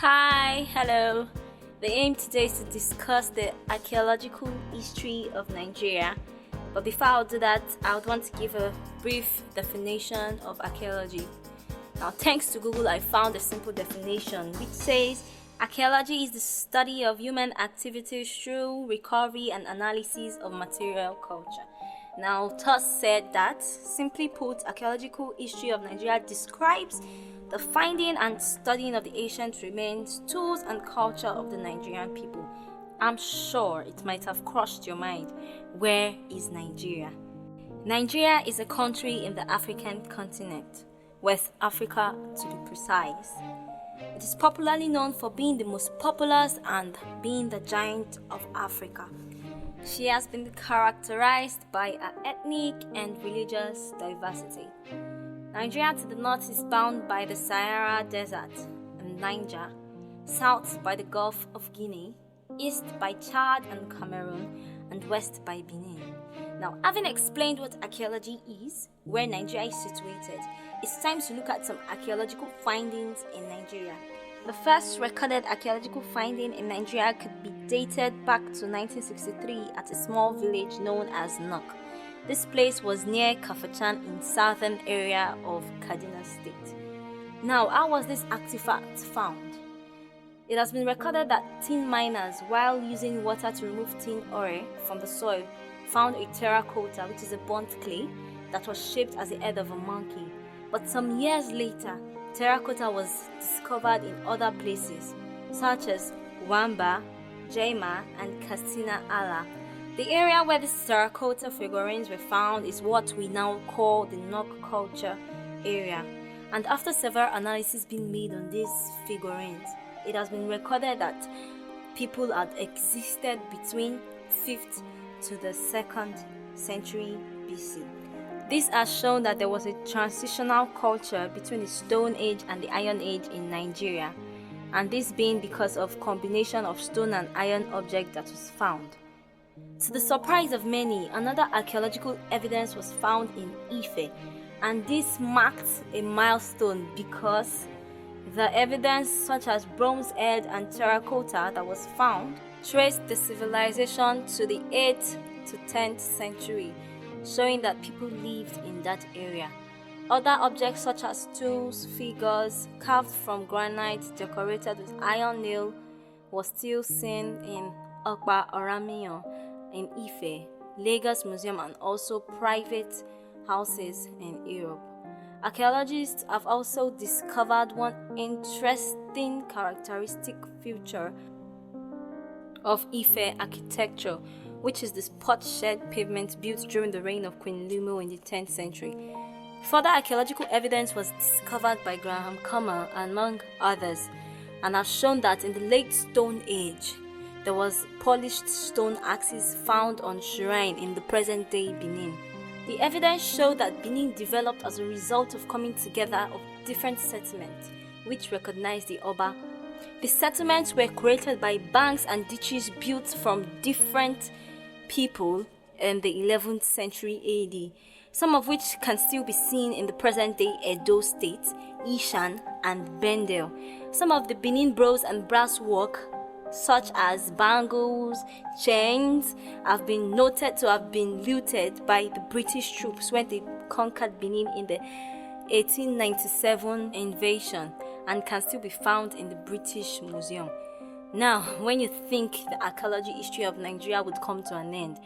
Hi, hello. The aim today is to discuss the archaeological history of Nigeria. But before I do that, I would want to give a brief definition of archaeology. Now, thanks to Google, I found a simple definition which says archaeology is the study of human activities through recovery and analysis of material culture. Now, thus said that, simply put, archaeological history of Nigeria describes the finding and studying of the ancient remains, tools, and culture of the Nigerian people. I'm sure it might have crossed your mind. Where is Nigeria? Nigeria is a country in the African continent, West Africa to be precise. It is popularly known for being the most populous and being the giant of Africa. She has been characterized by her ethnic and religious diversity. Nigeria to the north is bound by the Sahara Desert and Niger, south by the Gulf of Guinea, east by Chad and Cameroon, and west by Benin. Now, having explained what archaeology is, where Nigeria is situated, it's time to look at some archaeological findings in Nigeria. The first recorded archaeological finding in Nigeria could be dated back to 1963 at a small village known as Nok. This place was near Kafachan in southern area of Kaduna State. Now, how was this artifact found? It has been recorded that tin miners, while using water to remove tin ore from the soil, found a terracotta, which is a burnt clay, that was shaped as the head of a monkey. But some years later, terracotta was discovered in other places, such as Wamba, Jaima, and Katsina Ala. The area where these terracotta figurines were found is what we now call the Nok culture area. And after several analyses being made on these figurines, it has been recorded that people had existed between 5th to the 2nd century BC. This has shown that there was a transitional culture between the Stone Age and the Iron Age in Nigeria, and this being because of combination of stone and iron object that was found. To the surprise of many, another archaeological evidence was found in Ife, and this marked a milestone because the evidence such as bronze head and terracotta that was found traced the civilization to the 8th to 10th century, showing that people lived in that area. Other objects such as tools, figures carved from granite decorated with iron nail was still seen in Okpa Oramiyan in Ife, Lagos Museum, and also private houses in Europe. Archaeologists have also discovered one interesting characteristic feature of Ife architecture, which is the spot shed pavement built during the reign of Queen Lumo in the 10th century. Further archaeological evidence was discovered by Graham Kummer, among others, and has shown that in the late Stone Age, there was polished stone axes found on shrine in the present-day Benin. The evidence showed that Benin developed as a result of coming together of different settlements, which recognized the Oba. The settlements were created by banks and ditches built from different people in the 11th century AD, some of which can still be seen in the present-day Edo State, Ishan, and Bendel. Some of the Benin bronze and brass work, such as bangles, chains, have been noted to have been looted by the British troops when they conquered Benin in the 1897 invasion and can still be found in the British Museum. Now, when you think the archaeology history of Nigeria would come to an end,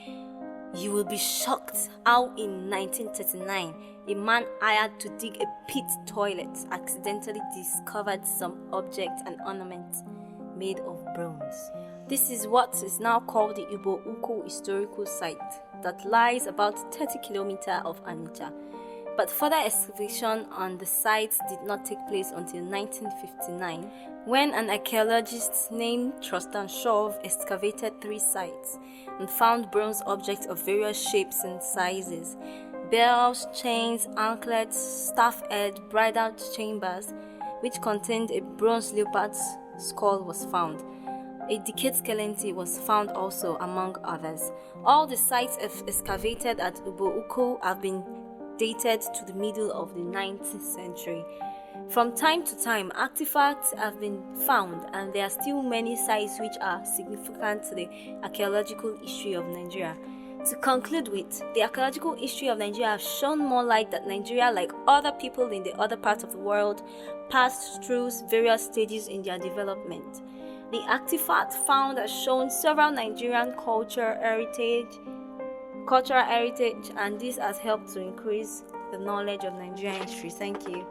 you will be shocked how in 1939 a man hired to dig a pit toilet accidentally discovered some objects and ornaments made of bronze. This is what is now called the Igbo Ukwu historical site that lies about 30 kilometers of Onitsha. But further excavation on the site did not take place until 1959, when an archaeologist named Trostan Shove excavated 3 sites and found bronze objects of various shapes and sizes. Bells, chains, anklets, staff head, bridal chambers, which contained a bronze leopard's skull was found. A decayed skeleton was found also, among others. All the sites excavated at Igbo Ukwu have been dated to the middle of the 19th century. From time to time, artifacts have been found, and there are still many sites which are significant to the archaeological history of Nigeria. To conclude with, the archaeological history of Nigeria has shown more light that Nigeria, like other people in the other parts of the world, passed through various stages in their development. The artifacts found have shown several Nigerian cultural heritage, and this has helped to increase the knowledge of Nigerian history. Thank you.